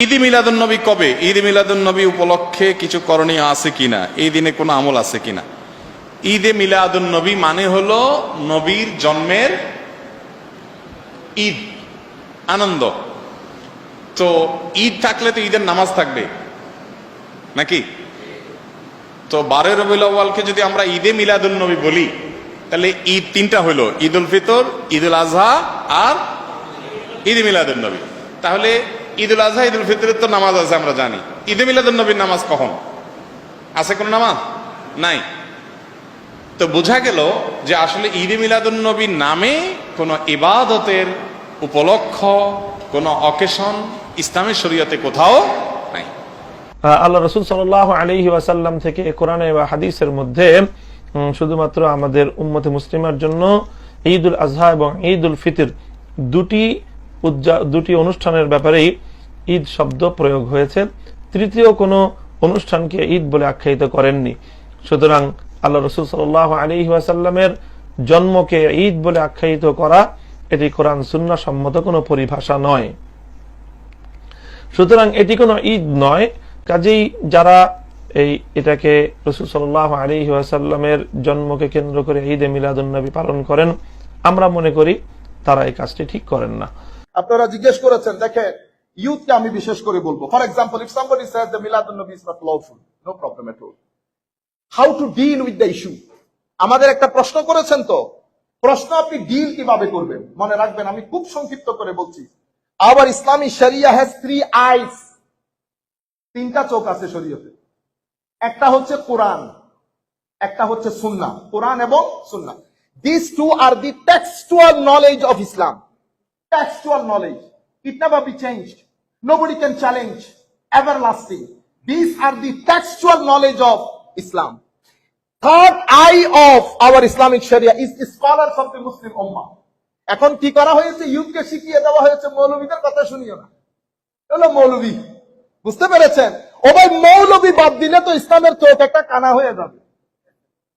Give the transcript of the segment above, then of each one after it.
ঈদ মিলাদুন নবী কবে? ঈদ মিলাদুন নবী উপলক্ষে কিছু করণীয় আছে কিনা, এই দিনে কোনো আমল আছে কিনা? ঈদে মিলাদুন নবী মানে হলো নবীর জন্মের ঈদ, আনন্দ। তো ঈদ থাকলে তো ঈদের নামাজ থাকবে নাকি? তো 12 রবিউল আউয়ালকে যদি আমরা ঈদে মিলাদুন নবী বলি, তাহলে ঈদ তিনটা হলো, ঈদ উল ফিতর, ঈদ উল আজহা আর ঈদ মিলাদুন নবী। তাহলে ঈদ উল আজহা, ঈদ উল ফিতরের তো নামাজ আছে আমরা জানি, ঈদে মিলাদুন নবীর নামাজ কখন আছে? কোন নামাজ নাই। তো বোঝা গেল যে আসলে ঈদে মিলাদুন নবীর নামে কোন ইবাদতের উপলক্ষ, কোন অকেশন ইসলামের শরীয়তে কোথাও নাই। আল্লাহ রাসূল সাল্লাল্লাহু আলাইহি ওয়াসাল্লাম থেকে কোরআনে বা হাদিসের মধ্যে শুধুমাত্র আমাদের উম্মতে মুসলিমার জন্য ঈদ উল আজহা এবং ঈদ উল ফিতর দুটি অনুষ্ঠানের ব্যাপারেই ঈদ শব্দ প্রয়োগ হয়েছে। তৃতীয় কোনো অনুষ্ঠানকে ঈদ বলে আখ্যায়িত করেননি। সুতরাং আল্লাহ রাসূল সাল্লাল্লাহু আলাইহি ওয়াসাল্লামের জন্মকে ঈদ বলে আখ্যায়িত করা এটি কোরআন সুন্নাহ সম্মত কোনো পরিভাষা নয়। সুতরাং এটি কোনো ঈদ নয়। কাজেই যারা এটাকে রাসূল সাল্লাল্লাহু আলাইহি ওয়াসাল্লামের জন্মকে কেন্দ্র করে ঈদে মিলাদুন নবী পালন করেন, আমরা মনে করি তারা এই কাজটি ঠিক করেন না। আপনারা জিজ্ঞেস করেছেন, দেখেন ইউথকে আমি বিশেষ করে বলবো, for example, if somebody says the Miladun Nabi is not লawful, no problem at all, how to deal with the issue. আমাদের একটা প্রশ্ন করেছেন, তো প্রশ্ন আপনি ডিল কিভাবে করবেন মনে রাখবেন। আমি খুব সংক্ষিপ্ত করে বলছি, আওয়ার ইসলামী শরিয়া হ্যাজ 3 আইস, তিনটা চোখ আছে শরীয়তে। একটা হচ্ছে কোরআন, একটা হচ্ছে সুন্নাহ, কোরআন এবং সুন্নাহ। These two are the textual knowledge of Islam. Textual knowledge. It never be changed. Nobody can challenge. Everlasting. These are the textual knowledge of Islam. Third eye of our Islamic Sharia is the scholars of the Muslim Ummah. এখন কি করা হয়েছে? ইউথকে শিখিয়ে দেওয়া হয়েছে মৌলবীদের কথা শুনিও না, হলো মৌলবী। বুঝতে পেরেছেন? ও ভাই, মৌলবী বাদ দিলে তো ইসলামের চোখ একটা কানা হয়ে যাবে।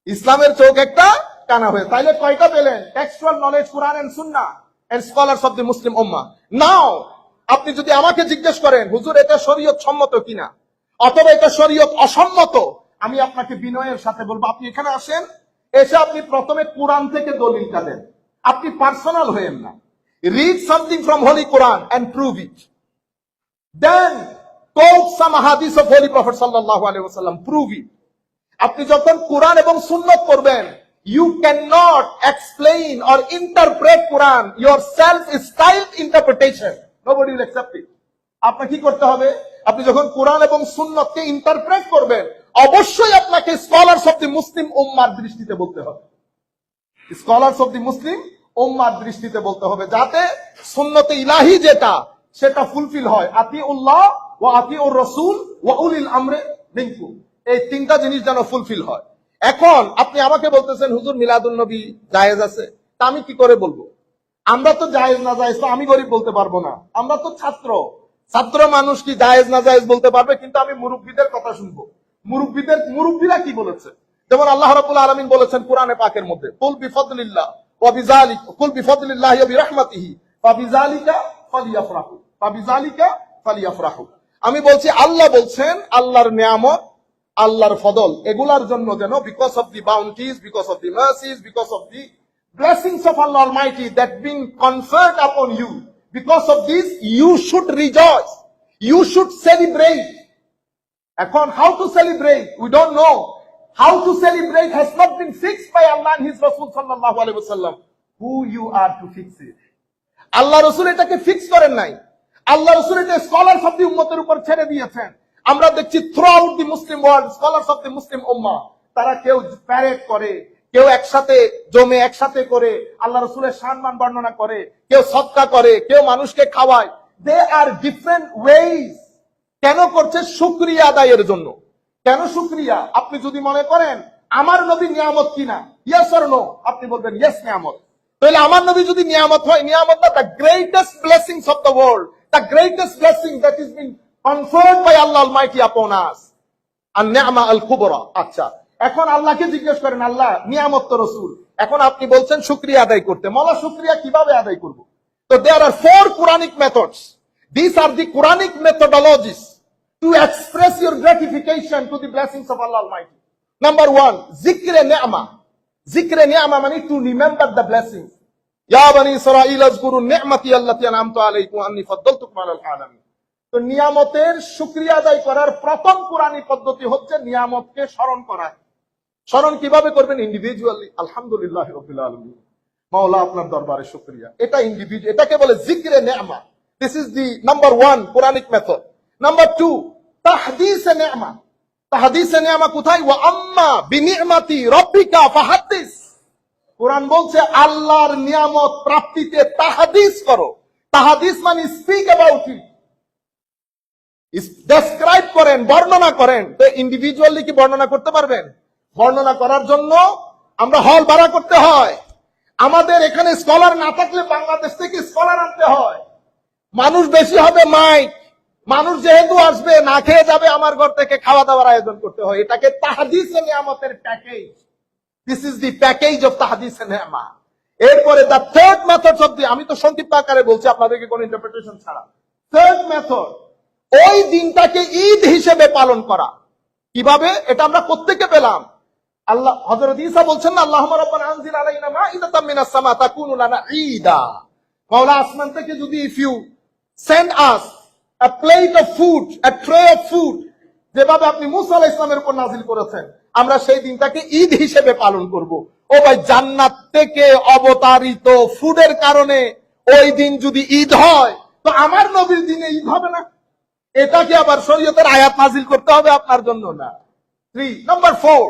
ইসলামের চোখ একটা কানা হয়ে, তাইলে কয়টা পেলেন? Textual knowledge, Quran and Sunnah and স্কলারস of the Muslim উম্মাহ। নাও আপনি যদি আমাকে জিজ্ঞেস করেন, হুজুর এটা শরীয়ত সম্মত কিনা অথবা এটা শরীয়ত অসম্মত, আমি আপনাকে বিনয়ের সাথে বলবো, আপনি এখানে আসেন, এসে আপনি প্রথমে কোরআন থেকে দলিলটা দেন। আপনি পার্সোনাল হয়েন না, read something from holy Quran and prove it, then quote some hadith of holy prophet সাল্লাল্লাহু আলাইহি ওয়াসাল্লাম, প্রুভ ইট। আপনি যখন কোরআন এবং সুন্নাত পড়বেন, you cannot explain or interpret Quran your self-styled interpretation. Nobody will accept it. আপনাকে কি করতে হবে? আপনি যখন কোরআন এবং সুন্নাতকে ইন্টারপ্রেট করবেন, অবশ্যই আপনাকে স্কলারস অফ দি মুসলিম উম্মার দৃষ্টিতে বলতে হবে। স্কলারস অফ দি মুসলিম উম্মার দৃষ্টিতে বলতে হবে, যাতে সুন্নতে ইলাহি যেটা সেটা ফুলফিল হয়। আতিউল্লাহ ওয়া আতিউর রাসূল ওয়া উলিল আমরি মিনকুম, এই তিনটা জিনিস যেন ফুলফিল হয়। এখন আপনি আমাকে বলতেছেন, হুজুর মিলাদুন নবী জায়েজ আছে, তা আমি কি করে বলবো? আমরা তো জায়েজ না জায়েজ তো আমি গরিব বলতে পারবো না। আমরা তো ছাত্র মানুষ, কি জায়েজ না জায়েজ বলতে পারবে, কিন্তু আমি মুরব্বীদের কথা শুনবো। মুরব্বীরা কি বলেছে? যেমন আল্লাহ রাব্বুল আলামিন বলেছেন কোরআনে পাকের মধ্যে, কুল বিফদলিল্লাহ ওয়া বিযালিকা, কুল বিফদলিল্লাহি ওয়া বিরহমাতিহি ফাবিযালিকা ফালিয়াফরাহু, ফাবিযালিকা ফালিয়াফরাহু। আমি বলছি, আল্লাহ বলছেন আল্লাহর নিয়ামত, আল্লাহর ফদল, এগুলার জন্য যেন, because of the bounties, because of the mercies, because of the blessings of Allah Almighty that being conferred upon you, because of this you should rejoice, you should celebrate. এখন how to celebrate we don't know. How to celebrate has not been fixed by Allah and His Rasul sallallahu alaihi wasallam. Who you are to fix it? আল্লাহ রাসূল এটাকে fix করেন নাই। আল্লাহ রাসূল এটা স্কলারস of দি উম্মতের উপর ছেড়ে দিয়েছেন। আমরা দেখছি throughout the Muslim world, scholars of the Muslim ummah, তারা কেউ প্যারেড করে, কেউ একসাথে জমে একসাথে করে আল্লাহ রাসূলের সম্মান বর্ণনা করে, কেউ সদকা করে, কেউ মানুষকে খাওয়ায়। দে আর ডিফারেন্ট ওয়েজ। কেন করছে? শুকরিয়া আদায়ের জন্য। কেন শুকরিয়া? আপনি যদি মনে করেন আমার নবী নিয়ামত কিনা, ইয়েস অর নো, আপনি বলবেন ইয়েস নিয়ামত। তাহলে আমার নবী যদি নিয়ামত হয়, নিয়ামত না, the greatest blessings of the world, the greatest blessing that is bin conferred by Allah Almighty upon us, an-ni'ma al-kubra। আচ্ছা, এখন আল্লাহকে জিজ্ঞেস করেন, আল্লাহ নিয়ামত তো রাসূল, এখন আপনি বলছেন শুকরিয়া আদায় করতে। মওলা শুকরিয়া কিভাবে আদায় করব? তো there are 4 Quranic methods These are the Quranic methodologies to express your gratification to the blessings of Allah Almighty. Number one, zikre ni'mah. Zikre ni'mah means to remember the blessings. Ya bani Israil azkuru ni'mati allati an'amtu alaykum wa anni faddaltukum 'alal 'alamin. তো নিয়ামতের শুকরিয়া আদায় করার প্রথম কোরআনী পদ্ধতি হচ্ছে নিয়ামতকে স্মরণ করা। স্মরণ কিভাবে করবেন? ইন্ডিভিজুয়ালি। আলহামদুলিল্লাহ রাব্বিল আলামিন, মাওলা আপনার দরবারে শুকরিয়া। এটা ইন্ডিভিজুয়াল, এটাকে বলে জিকরে নি'মা। This is the number 1 Quranic method. Number 2, তাহদিসে নি'মা। তাহদিসে নি'মা কোথায়? ওয়া আম্মা বিনি'মাতি রাব্বিকা ফাহাদ্দিস। কোরআন বলছে আল্লাহর নিয়ামত প্রাপ্তিতে তাহাদিস করো। তাহাদিস মানে স্পিক অ্যাবাউট ইট, ডেসক্রাইব করেন, বর্ণনা করেন। তো ইন্ডিভিজুয়ালি কি বর্ণনা করতে পারবেন? বর্ণনা করার জন্য আমরা হল ভাড়া করতে হয়। আমাদের এখানে স্কলার না থাকলে বাংলাদেশ থেকে স্কলার আনতে হয়। মানুষ বেশি হবে মাইক, মানুষ যেহেতু আসবে না খেয়ে যাবে, আমার ঘর থেকে খাওয়া দাওয়ার আয়োজন করতে হয়। এটাকে তাহদিসে নিয়ামতের package. This is the package of তাহদিসে নিয়ামা। এরপরে the third method of the, আমি তো সংক্ষিপ্ত আকারে বলছি আপনাদেরকে কোন ইন্টারপ্রিটেশন ছাড়া। থার্ড মেথড, ওই দিনটাকে ঈদ হিসেবে পালন করা। কিভাবে? এটা আমরা প্রত্যেকে পেলাম। আল্লাহ হযরত ঈসা বলছেন না, আল্লাহুম্মা রাব্বানা আনজিল আলাইনা মাইদাতাম মিনাস সামা তাকুনু লানা ঈদা। মাওলা আসমান থেকে যদি if you send us a plate of food, a tray of food, যেভাবে আপনি মুসা আলাইহিস সালামের উপর নাযিল করেছেন, আমরা সেই দিনটাকে ঈদ হিসেবে পালন করব। ও ভাই, জান্নাত থেকে অবতারিত ফুডের কারণে ওই দিন যদি ঈদ হয়, তো আমার নবীর দিনে ঈদ হবে না? এটাকে আবার শরীয়তের আয়াত নাযিল করতে হবে আপনার জন্য না। 3 নাম্বার 4,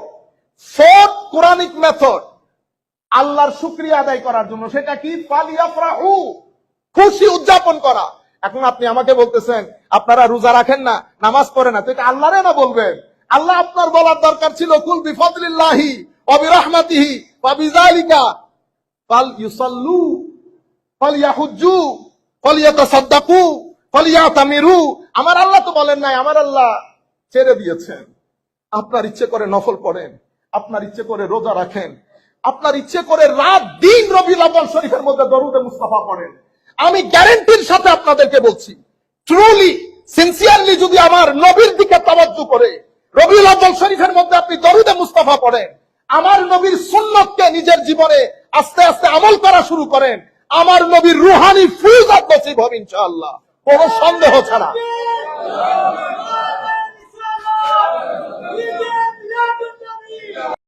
ফোর্থ কোরআনিক মেথড আল্লাহর শুকরিয়া আদায় করার জন্য। সেটা কি? ফালিয়াফরাহু, খুশি উদযাপন করা। এখন আপনি আমাকে বলতেছেন আপনারা রোজা রাখেন না, নামাজ পড়েন না, তো এটা আল্লাহরে না বলবেন? আল্লাহ আপনার বলার দরকার ছিল কুল বিফাদলিল্লাহি ওয়া বিরাহমাতিহি ওয়া বিযালিকা ফালইউসাল্লু ফালইয়াহুজ্জু ফালইয়াতাসাদদাকু ফালইয়াতামিরু। আমার আল্লাহ তো বলেন নাই, আমার আল্লাহ ছেড়ে দিয়েছেন। আপনার ইচ্ছে করে নফল পড়েন, আপনার ইচ্ছে করে রোজা রাখেন, আপনার ইচ্ছে করে রাত দিন রবিউল আউয়াল শরীফের মধ্যে দরুদে মুস্তাফা পড়েন। আমি গ্যারান্টির সাথে আপনাদেরকে বলছি, ট্রুলি সিনসিয়ারলি যদি আমার নবীর দিকে তাওয়াজ্জু করে রবিউল আউয়াল শরীফের মধ্যে আপনি দরুদে মুস্তাফা পড়েন, আমার নবীর সুন্নতকে নিজের জীবনে আস্তে আস্তে আমল করা শুরু করেন, আমার নবীর রুহানি ফিউজাত নসিব হবে ইনশাআল্লাহ, কোনো সন্দেহ ছাড়া।